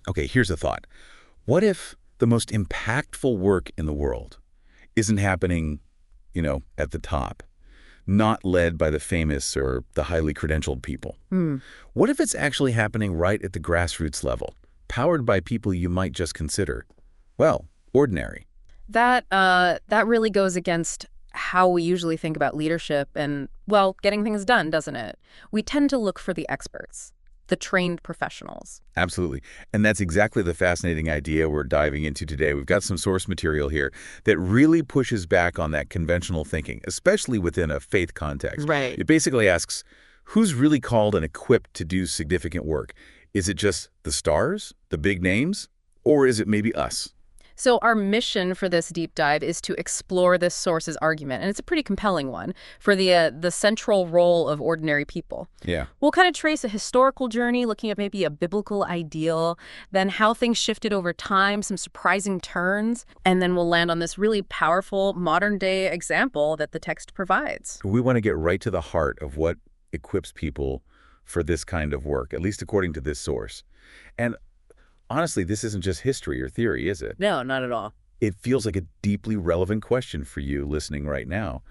Okay, here's a thought. What if the most impactful work in the world isn't happening, at the top, not led by the famous or the highly credentialed people? Hmm. What if it's actually happening right at the grassroots level, powered by people you might just consider, well, ordinary? That really goes against how we usually think about leadership and, well, getting things done, doesn't it? We tend to look for the experts, the trained professionals. Absolutely. And that's exactly the fascinating idea we're diving into today. We've got some source material here that really pushes back on that conventional thinking, especially within a faith context. Right. It basically asks, who's really called and equipped to do significant work? Is it just the stars, the big names, or is it maybe us? So our mission for this deep dive is to explore this source's argument, and it's a pretty compelling one, for the central role of ordinary people. Yeah. We'll kind of trace a historical journey, looking at maybe a biblical ideal, then how things shifted over time, some surprising turns, and then we'll land on this really powerful modern-day example that the text provides. We want to get right to the heart of what equips people for this kind of work, at least according to this source. And honestly, this isn't just history or theory, is it? No, not at all. It feels like a deeply relevant question for you listening right now.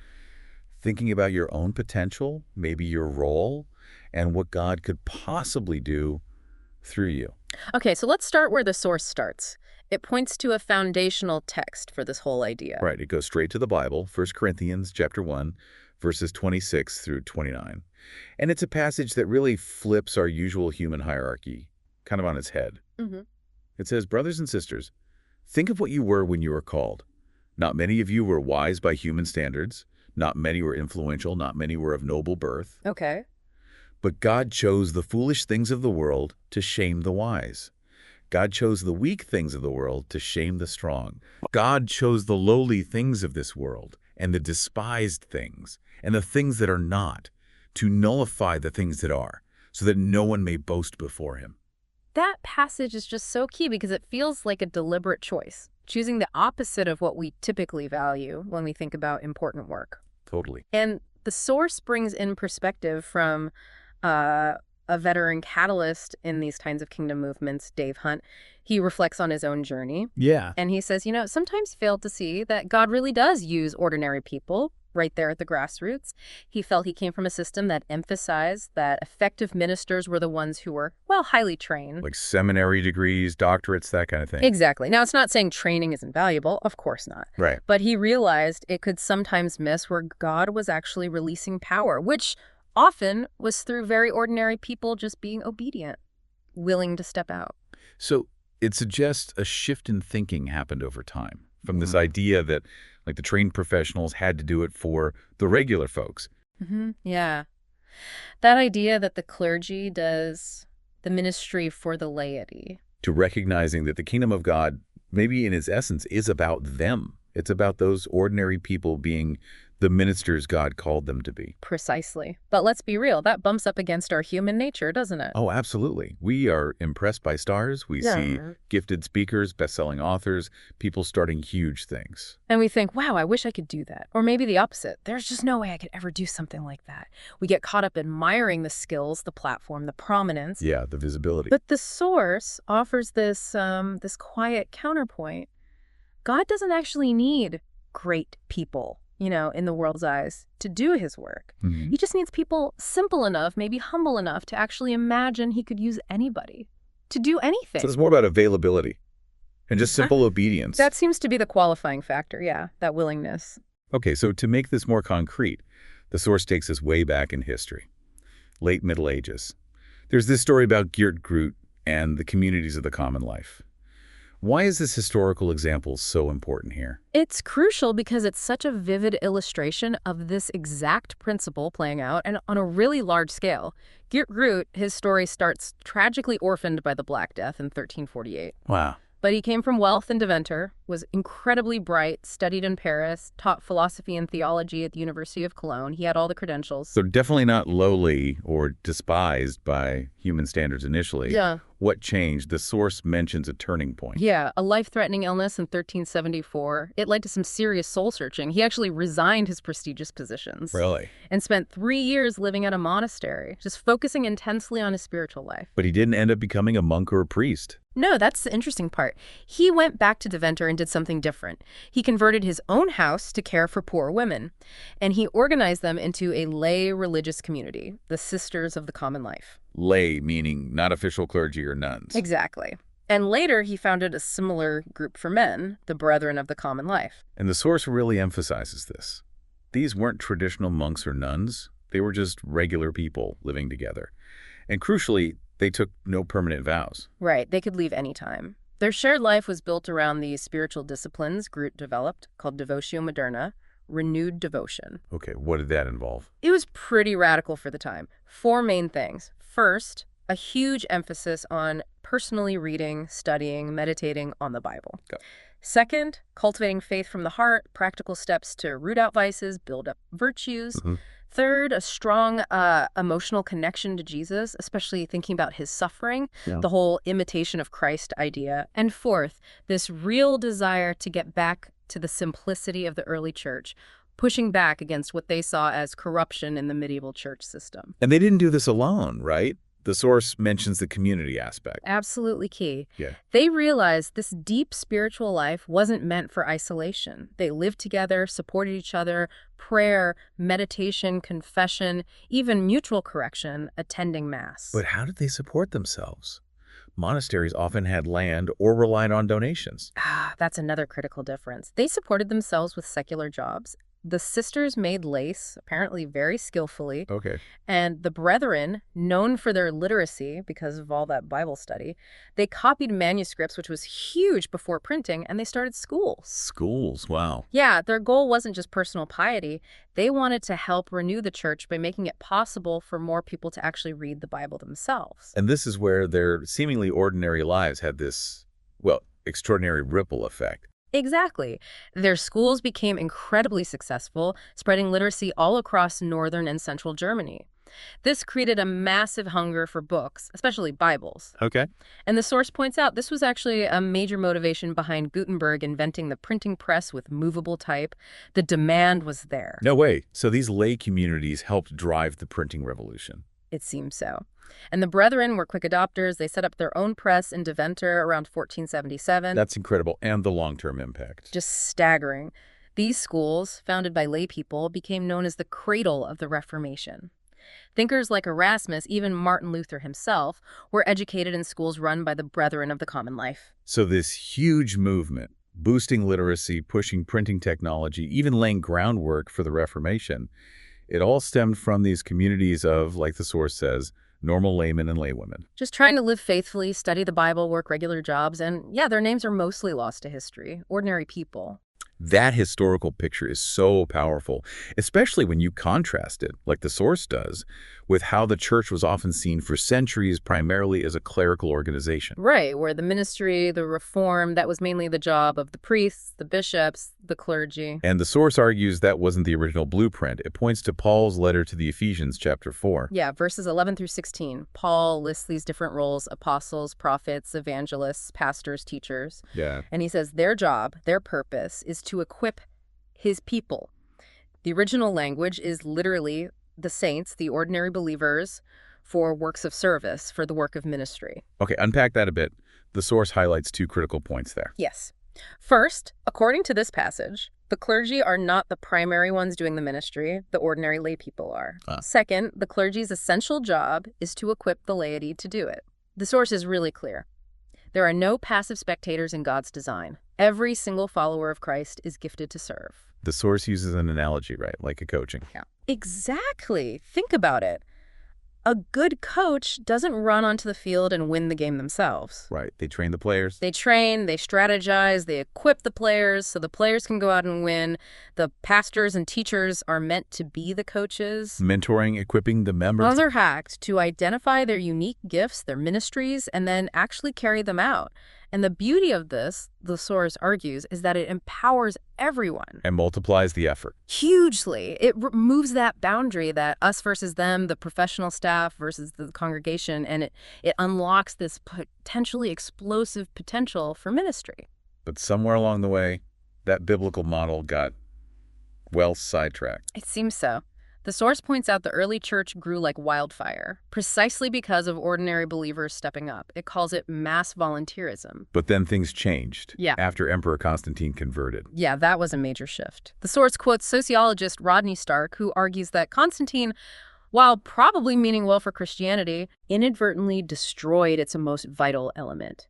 Thinking about your own potential, maybe your role, and what God could possibly do through you. Okay, so let's start where the source starts. It points to a foundational text for this whole idea. Right, it goes straight to the Bible, 1 Corinthians chapter 1, verses 26 through 29. And it's a passage that really flips our usual human hierarchy, kind of on its head. Mm-hmm. It says, "Brothers and sisters, think of what you were when you were called. Not many of you were wise by human standards. Not many were influential. Not many were of noble birth. Okay. But God chose the foolish things of the world to shame the wise. God chose the weak things of the world to shame the strong. God chose the lowly things of this world and the despised things and the things that are not, to nullify the things that are, so that no one may boast before him." That passage is just so key because it feels like a deliberate choice, choosing the opposite of what we typically value when we think about important work. Totally. And the source brings in perspective from a veteran catalyst in these kinds of kingdom movements, Dave Hunt. He reflects on his own journey. Yeah. And he says, sometimes failed to see that God really does use ordinary people right there at the grassroots. He felt he came from a system that emphasized that effective ministers were the ones who were, well, highly trained. Like seminary degrees, doctorates, that kind of thing. Exactly. Now, it's not saying training isn't valuable. Of course not. Right. But he realized it could sometimes miss where God was actually releasing power, which often was through very ordinary people just being obedient, willing to step out. So it suggests a shift in thinking happened over time, from this idea that the trained professionals had to do it for the regular folks. Mm-hmm. Yeah. That idea that the clergy does the ministry for the laity. To recognizing that the kingdom of God, maybe in its essence, is about them. It's about those ordinary people being the ministers God called them to be. Precisely. But let's be real, that bumps up against our human nature, doesn't it? Oh, absolutely. We are impressed by stars. We see gifted speakers, best-selling authors, people starting huge things. And we think, wow, I wish I could do that. Or maybe the opposite. There's just no way I could ever do something like that. We get caught up admiring the skills, the platform, the prominence. Yeah, the visibility. But the source offers this quiet counterpoint. God doesn't actually need great people, in the world's eyes, to do his work. Mm-hmm. He just needs people simple enough, maybe humble enough, to actually imagine he could use anybody to do anything. So it's more about availability and just simple obedience. That seems to be the qualifying factor, yeah, that willingness. Okay, so to make this more concrete, the source takes us way back in history, late Middle Ages. There's this story about Geert Groot and the communities of the common life. Why is this historical example so important here? It's crucial because it's such a vivid illustration of this exact principle playing out, and on a really large scale. Geert Groot, his story starts tragically orphaned by the Black Death in 1348. Wow. But he came from wealth and Deventer, was incredibly bright, studied in Paris, taught philosophy and theology at the University of Cologne. He had all the credentials. So definitely not lowly or despised by human standards initially. Yeah. What changed? The source mentions a turning point. Yeah, a life-threatening illness in 1374. It led to some serious soul-searching. He actually resigned his prestigious positions Really? and spent 3 years living at a monastery, just focusing intensely on his spiritual life. But he didn't end up becoming a monk or a priest. No, that's the interesting part. He went back to Deventer and did something different. He converted his own house to care for poor women, and he organized them into a lay religious community, the Sisters of the Common Life. Lay, meaning not official clergy or nuns. Exactly. And later, he founded a similar group for men, the Brethren of the Common Life. And the source really emphasizes this. These weren't traditional monks or nuns. They were just regular people living together. And crucially, they took no permanent vows. Right, they could leave anytime. Their shared life was built around these spiritual disciplines Groot developed, called Devotio Moderna, renewed devotion. Okay, what did that involve? It was pretty radical for the time. 4 main things. First, a huge emphasis on personally reading, studying, meditating on the Bible. Okay. Second, cultivating faith from the heart, practical steps to root out vices, build up virtues. Third, a strong emotional connection to Jesus, especially thinking about his suffering, the whole imitation of Christ idea. And fourth, this real desire to get back to the simplicity of the early church, pushing back against what they saw as corruption in the medieval church system. And they didn't do this alone, right? The source mentions the community aspect. Absolutely key. Yeah. They realized this deep spiritual life wasn't meant for isolation. They lived together, supported each other, prayer, meditation, confession, even mutual correction, attending Mass. But how did they support themselves? Monasteries often had land or relied on donations. That's another critical difference. They supported themselves with secular jobs. The sisters made lace, apparently very skillfully. Okay. And the brethren, known for their literacy because of all that Bible study, they copied manuscripts, which was huge before printing, and they started schools. Schools, wow. Yeah, their goal wasn't just personal piety. They wanted to help renew the church by making it possible for more people to actually read the Bible themselves. And this is where their seemingly ordinary lives had this, well, extraordinary ripple effect. Exactly. Their schools became incredibly successful, spreading literacy all across northern and central Germany. This created a massive hunger for books, especially Bibles. Okay. And the source points out this was actually a major motivation behind Gutenberg inventing the printing press with movable type. The demand was there. No way. So these lay communities helped drive the printing revolution. It seems so. And the Brethren were quick adopters. They set up their own press in Deventer around 1477. That's incredible. And the long-term impact. Just staggering. These schools, founded by lay people, became known as the cradle of the Reformation. Thinkers like Erasmus, even Martin Luther himself, were educated in schools run by the Brethren of the Common Life. So this huge movement, boosting literacy, pushing printing technology, even laying groundwork for the Reformation, it all stemmed from these communities of, like the source says, normal laymen and laywomen. Just trying to live faithfully, study the Bible, work regular jobs, and yeah, their names are mostly lost to history. Ordinary people. That historical picture is so powerful, especially when you contrast it, like the source does, with how the church was often seen for centuries primarily as a clerical organization. Right, where the ministry, the reform, that was mainly the job of the priests, the bishops, the clergy. And the source argues that wasn't the original blueprint. It points to Paul's letter to the Ephesians, chapter 4. Yeah, verses 11 through 16. Paul lists these different roles: apostles, prophets, evangelists, pastors, teachers. Yeah. And he says their job, their purpose, is to equip his people. The original language is literally the saints, the ordinary believers, for works of service, for the work of ministry. Okay, unpack that a bit. The source highlights 2 critical points there. Yes. First, according to this passage, the clergy are not the primary ones doing the ministry, the ordinary lay people are. Second, the clergy's essential job is to equip the laity to do it. The source is really clear. There are no passive spectators in God's design. Every single follower of Christ is gifted to serve. The source uses an analogy, right? Like a coaching. Yeah. Exactly. Think about it. A good coach doesn't run onto the field and win the game themselves. Right. They train the players. They train, they strategize, they equip the players so the players can go out and win. The pastors and teachers are meant to be the coaches. Mentoring, equipping the members. Others are hacked to identify their unique gifts, their ministries, and then actually carry them out. And the beauty of this, the source argues, is that it empowers everyone. And multiplies the effort. Hugely. It removes that boundary, that us versus them, the professional staff versus the congregation, and it unlocks this potentially explosive potential for ministry. But somewhere along the way, that biblical model got well sidetracked. It seems so. The source points out the early church grew like wildfire, precisely because of ordinary believers stepping up. It calls it mass volunteerism. But then things changed. Yeah. After Emperor Constantine converted. Yeah, that was a major shift. The source quotes sociologist Rodney Stark, who argues that Constantine, while probably meaning well for Christianity, inadvertently destroyed its most vital element: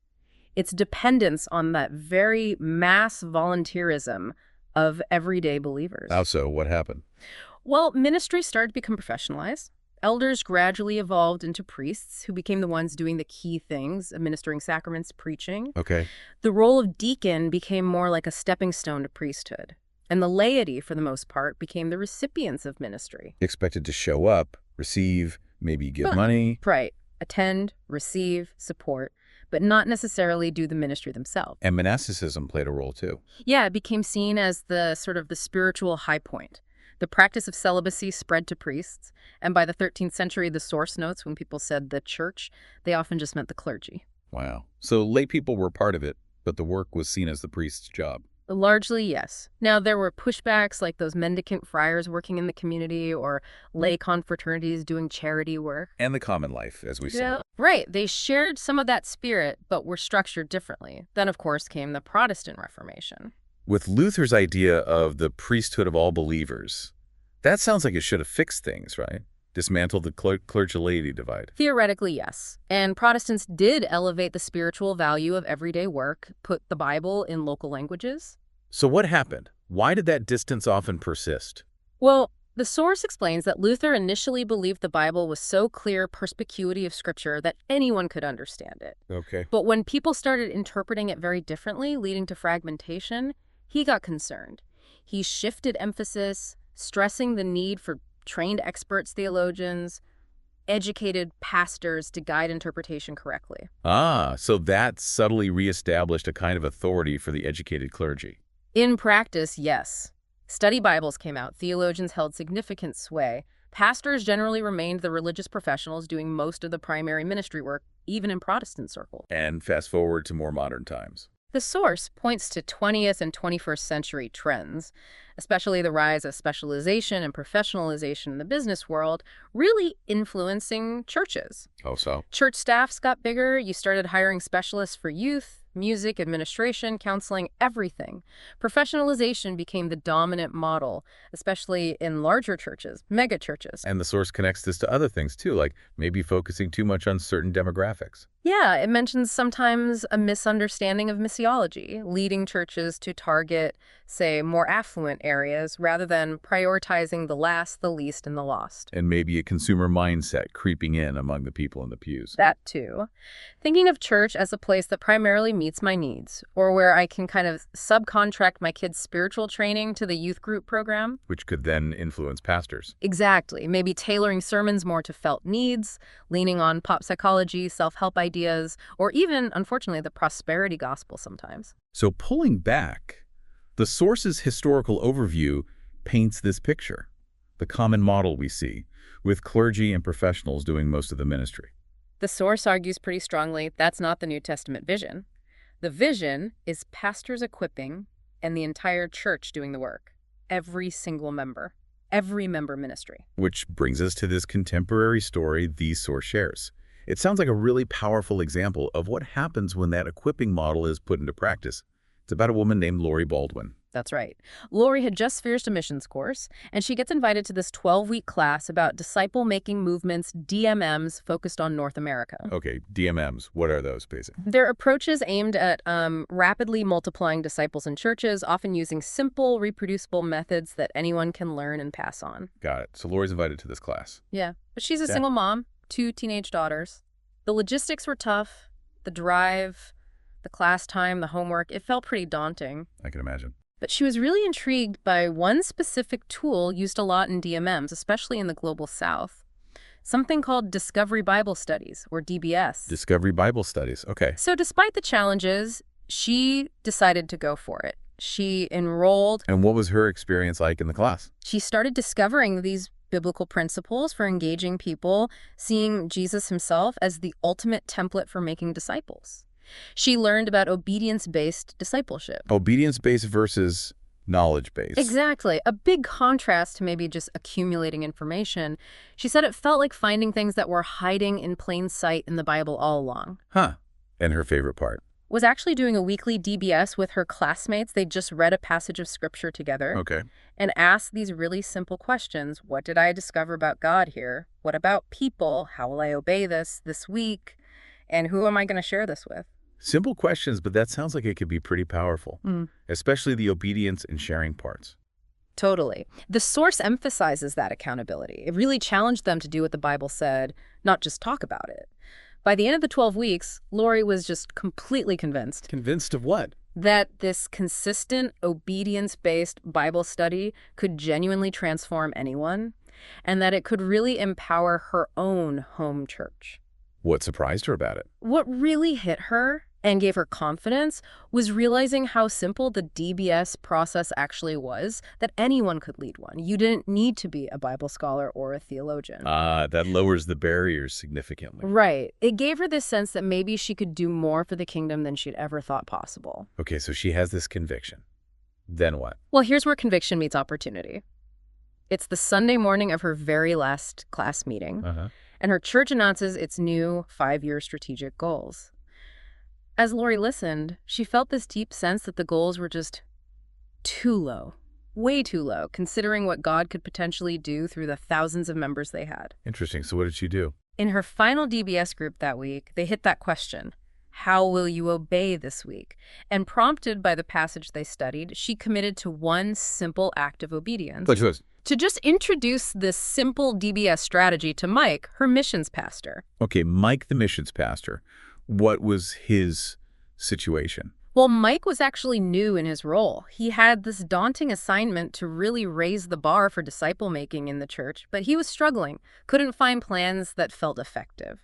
its dependence on that very mass volunteerism of everyday believers. How so? What happened? Well, ministry started to become professionalized. Elders gradually evolved into priests, who became the ones doing the key things, administering sacraments, preaching. Okay. The role of deacon became more like a stepping stone to priesthood. And the laity, for the most part, became the recipients of ministry. Expected to show up, receive, maybe give money. Right. Attend, receive, support, but not necessarily do the ministry themselves. And monasticism played a role too. Yeah, it became seen as the sort of the spiritual high point. The practice of celibacy spread to priests, and by the 13th century, the source notes, when people said the church, they often just meant the clergy. Wow. So lay people were part of it, but the work was seen as the priest's job. Largely, yes. Now, there were pushbacks like those mendicant friars working in the community or lay confraternities doing charity work. And the common life, as we saw. Right. They shared some of that spirit, but were structured differently. Then, of course, came the Protestant Reformation. With Luther's idea of the priesthood of all believers, that sounds like it should have fixed things, right? Dismantled the clergy-laity divide. Theoretically, yes. And Protestants did elevate the spiritual value of everyday work, put the Bible in local languages. So what happened? Why did that distance often persist? Well, the source explains that Luther initially believed the Bible was so clear perspicuity of Scripture that anyone could understand it. Okay. But when people started interpreting it very differently, leading to fragmentation, he got concerned. He shifted emphasis, stressing the need for trained experts, theologians, educated pastors to guide interpretation correctly. Ah, so that subtly reestablished a kind of authority for the educated clergy. In practice, yes. Study Bibles came out. Theologians held significant sway. Pastors generally remained the religious professionals doing most of the primary ministry work, even in Protestant circles. And fast forward to more modern times. The source points to 20th and 21st century trends, especially the rise of specialization and professionalization in the business world, really influencing churches. Oh, so? Church staffs got bigger. You started hiring specialists for youth, music, administration, counseling, everything. Professionalization became the dominant model, especially in larger churches, mega churches. And the source connects this to other things too, like maybe focusing too much on certain demographics. Yeah, it mentions sometimes a misunderstanding of missiology, leading churches to target, say, more affluent areas rather than prioritizing the last, the least, and the lost. And maybe a consumer mindset creeping in among the people in the pews. That too. Thinking of church as a place that primarily meets my needs, or where I can kind of subcontract my kids' spiritual training to the youth group program. Which could then influence pastors. Exactly. Maybe tailoring sermons more to felt needs, leaning on pop psychology, self-help ideas, or even, unfortunately, the prosperity gospel sometimes. So pulling back, the source's historical overview paints this picture, the common model we see, with clergy and professionals doing most of the ministry. The source argues pretty strongly that's not the New Testament vision. The vision is pastors equipping and the entire church doing the work. Every single member. Every member ministry. Which brings us to this contemporary story the source shares. It sounds like a really powerful example of what happens when that equipping model is put into practice. It's about a woman named Lori Baldwin. That's right. Lori had just finished a missions course, and she gets invited to this 12-week class about disciple-making movements, DMMs, focused on North America. Okay, DMMs, what are those, basically? They're approaches aimed at rapidly multiplying disciples in churches, often using simple, reproducible methods that anyone can learn and pass on. Got it. So Lori's invited to this class. Yeah, but she's a single mom, 2 teenage daughters. The logistics were tough, the drive, the class time, the homework, it felt pretty daunting. I can imagine. But she was really intrigued by one specific tool used a lot in DMMs, especially in the Global South. something called Discovery Bible Studies, or DBS. Discovery Bible Studies. Okay. So despite the challenges, she decided to go for it. She enrolled. And what was her experience like in the class? She started discovering these biblical principles for engaging people, seeing Jesus himself as the ultimate template for making disciples. She learned about obedience-based discipleship. Obedience-based versus knowledge-based. Exactly. A big contrast to maybe just accumulating information. She said it felt like finding things that were hiding in plain sight in the Bible all along. Huh. And her favorite part? Was actually doing a weekly DBS with her classmates. They just read a passage of scripture together. Okay. And asked these really simple questions. What did I discover about God here? What about people? How will I obey this week? And who am I going to share this with? Simple questions, but that sounds like it could be pretty powerful, especially the obedience and sharing parts. Totally. The source emphasizes that accountability. It really challenged them to do what the Bible said, not just talk about it. By the end of the 12 weeks, Lori was just completely convinced. Convinced of what? That this consistent, obedience-based Bible study could genuinely transform anyone, and that it could really empower her own home church. What surprised her about it? What really hit her and gave her confidence was realizing how simple the DBS process actually was, that anyone could lead one. You didn't need to be a Bible scholar or a theologian. That lowers the barriers significantly. Right. It gave her this sense that maybe she could do more for the kingdom than she'd ever thought possible. Okay, so she has this conviction. Then what? Well, here's where conviction meets opportunity. It's the Sunday morning of her very last class meeting, and her church announces its new 5-year strategic goals. As Lori listened, she felt this deep sense that the goals were just too low, way too low, considering what God could potentially do through the thousands of members they had. Interesting. So what did she do? In her final DBS group that week, they hit that question, how will you obey this week? And prompted by the passage they studied, she committed to one simple act of obedience. Which was? To just introduce this simple DBS strategy to Mike, her missions pastor. Okay, Mike, the missions pastor. What was his situation? Well, Mike was actually new in his role. He had this daunting assignment to really raise the bar for disciple-making in the church, but he was struggling, couldn't find plans that felt effective.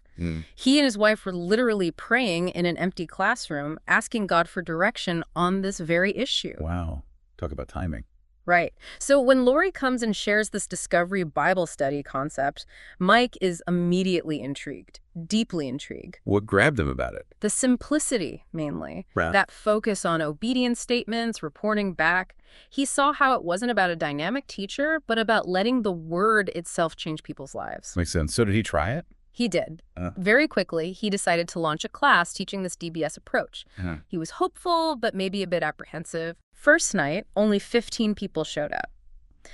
He and his wife were literally praying in an empty classroom, asking God for direction on this very issue. Wow. Talk about timing. Right. So when Lori comes and shares this Discovery Bible study concept, Mike is immediately intrigued, deeply intrigued. What grabbed him about it? The simplicity, mainly. Right. That focus on obedience statements, reporting back. He saw how it wasn't about a dynamic teacher, but about letting the word itself change people's lives. Makes sense. So did he try it? He did. Very quickly, he decided to launch a class teaching this DBS approach. He was hopeful, but maybe a bit apprehensive. First night, only 15 people showed up.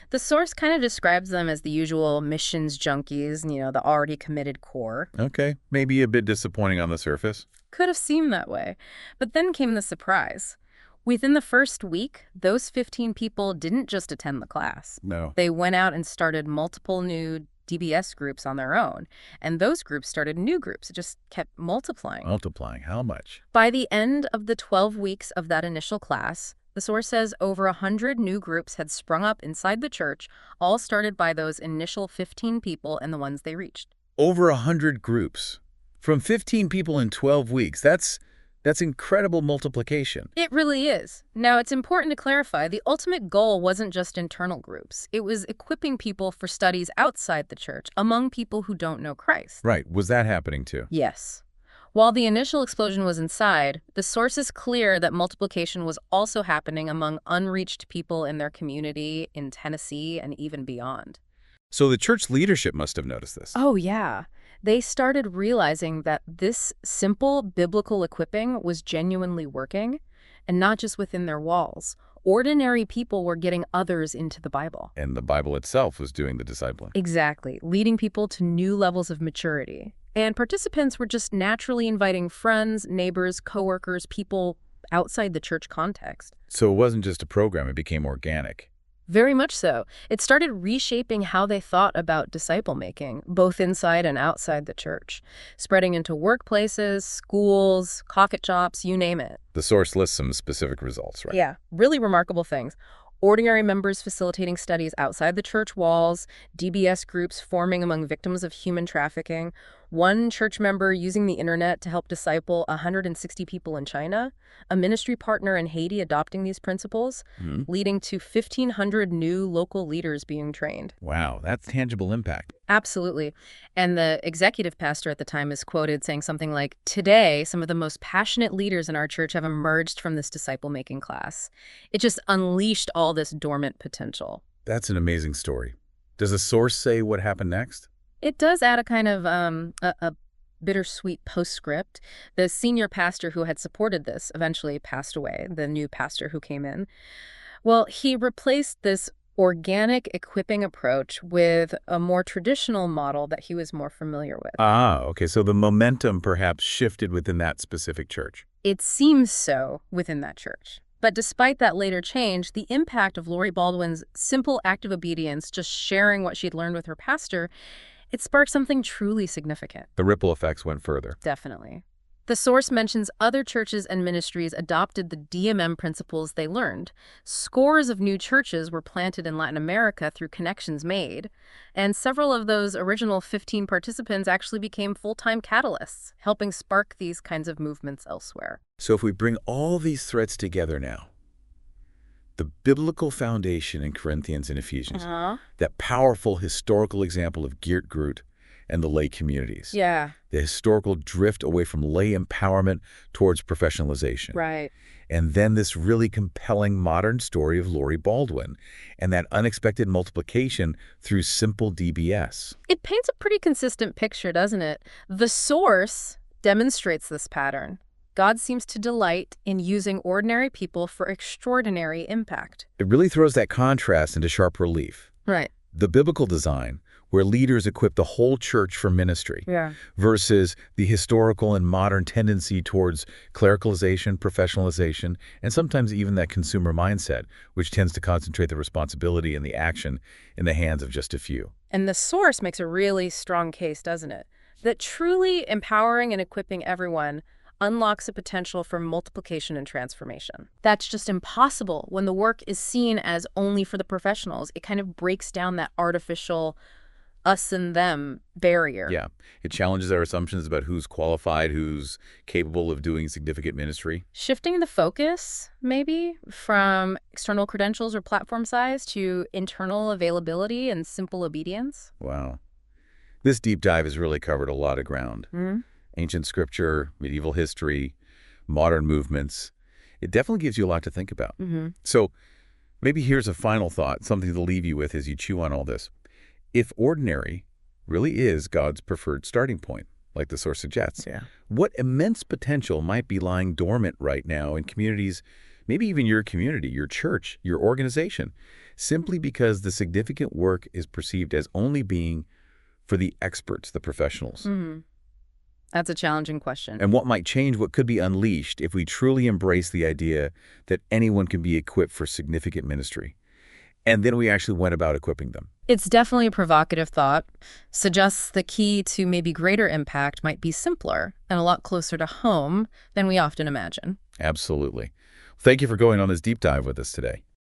The source kind of describes them as the usual missions junkies, the already committed core. Okay, maybe a bit disappointing on the surface. Could have seemed that way. But then came the surprise. Within the first week, those 15 people didn't just attend the class. No. They went out and started multiple new DBS groups on their own. And those groups started new groups. It just kept multiplying. Multiplying. How much? By the end of the 12 weeks of that initial class, the source says over 100 new groups had sprung up inside the church, all started by those initial 15 people and the ones they reached. Over 100 groups. From 15 people in 12 weeks. That's incredible multiplication. It really is. Now, it's important to clarify, the ultimate goal wasn't just internal groups. It was equipping people for studies outside the church, among people who don't know Christ. Right. Was that happening too? Yes. While the initial explosion was inside, the source is clear that multiplication was also happening among unreached people in their community, in Tennessee, and even beyond. So the church leadership must have noticed this. Oh, yeah. They started realizing that this simple biblical equipping was genuinely working, and not just within their walls. Ordinary people were getting others into the Bible. And the Bible itself was doing the discipling. Exactly, leading people to new levels of maturity. And participants were just naturally inviting friends, neighbors, coworkers, people outside the church context. So it wasn't just a program, it became organic. Very much so. It started reshaping how they thought about disciple-making, both inside and outside the church, spreading into workplaces, schools, coffee shops, you name it. The source lists some specific results, right? Yeah, really remarkable things. Ordinary members facilitating studies outside the church walls, DBS groups forming among victims of human trafficking, one church member using the internet to help disciple 160 people in China, a ministry partner in Haiti adopting these principles, Hmm. leading to 1,500 new local leaders being trained. Wow, that's tangible impact. Absolutely. And the executive pastor at the time is quoted saying something like, "Today, some of the most passionate leaders in our church have emerged from this disciple-making class." It just unleashed all this dormant potential. That's an amazing story. Does the source say what happened next? It does add a kind of a bittersweet postscript. The senior pastor who had supported this eventually passed away, the new pastor who came in. Well, he replaced this organic equipping approach with a more traditional model that he was more familiar with. Ah, okay, so the momentum perhaps shifted within that specific church. It seems so within that church. But despite that later change, the impact of Lori Baldwin's simple act of obedience, just sharing what she'd learned with her pastor, it sparked something truly significant. The ripple effects went further. Definitely. The source mentions other churches and ministries adopted the DMM principles they learned. Scores of new churches were planted in Latin America through connections made, and several of those original 15 participants actually became full-time catalysts, helping spark these kinds of movements elsewhere. So if we bring all these threads together now, the biblical foundation in Corinthians and Ephesians, that powerful historical example of Geert Groot and the lay communities, Yeah, the historical drift away from lay empowerment towards professionalization, right. and then this really compelling modern story of Lori Baldwin and that unexpected multiplication through simple DBS. It paints a pretty consistent picture, doesn't it? The source demonstrates this pattern. God seems to delight in using ordinary people for extraordinary impact. It really throws that contrast into sharp relief. Right. The biblical design, where leaders equip the whole church for ministry, Yeah. versus the historical and modern tendency towards clericalization, professionalization, and sometimes even that consumer mindset, which tends to concentrate the responsibility and the action in the hands of just a few. And the source makes a really strong case, doesn't it? That truly empowering and equipping everyone unlocks a potential for multiplication and transformation. That's just impossible when the work is seen as only for the professionals. It kind of breaks down that artificial us and them barrier. Yeah, it challenges our assumptions about who's qualified, who's capable of doing significant ministry. Shifting the focus, maybe, from external credentials or platform size to internal availability and simple obedience. Wow. This deep dive has really covered a lot of ground. Mm-hmm. Ancient scripture, medieval history, modern movements. It definitely gives you a lot to think about. Mm-hmm. So maybe here's a final thought, something to leave you with as you chew on all this. If ordinary really is God's preferred starting point, like the source suggests, Yeah. what immense potential might be lying dormant right now in communities, maybe even your community, your church, your organization, simply because the significant work is perceived as only being for the experts, the professionals. Mm-hmm. That's a challenging question. And what might change, what could be unleashed if we truly embrace the idea that anyone can be equipped for significant ministry. And then we actually went about equipping them. It's definitely a provocative thought. Suggests the key to maybe greater impact might be simpler and a lot closer to home than we often imagine. Absolutely. Thank you for going on this deep dive with us today.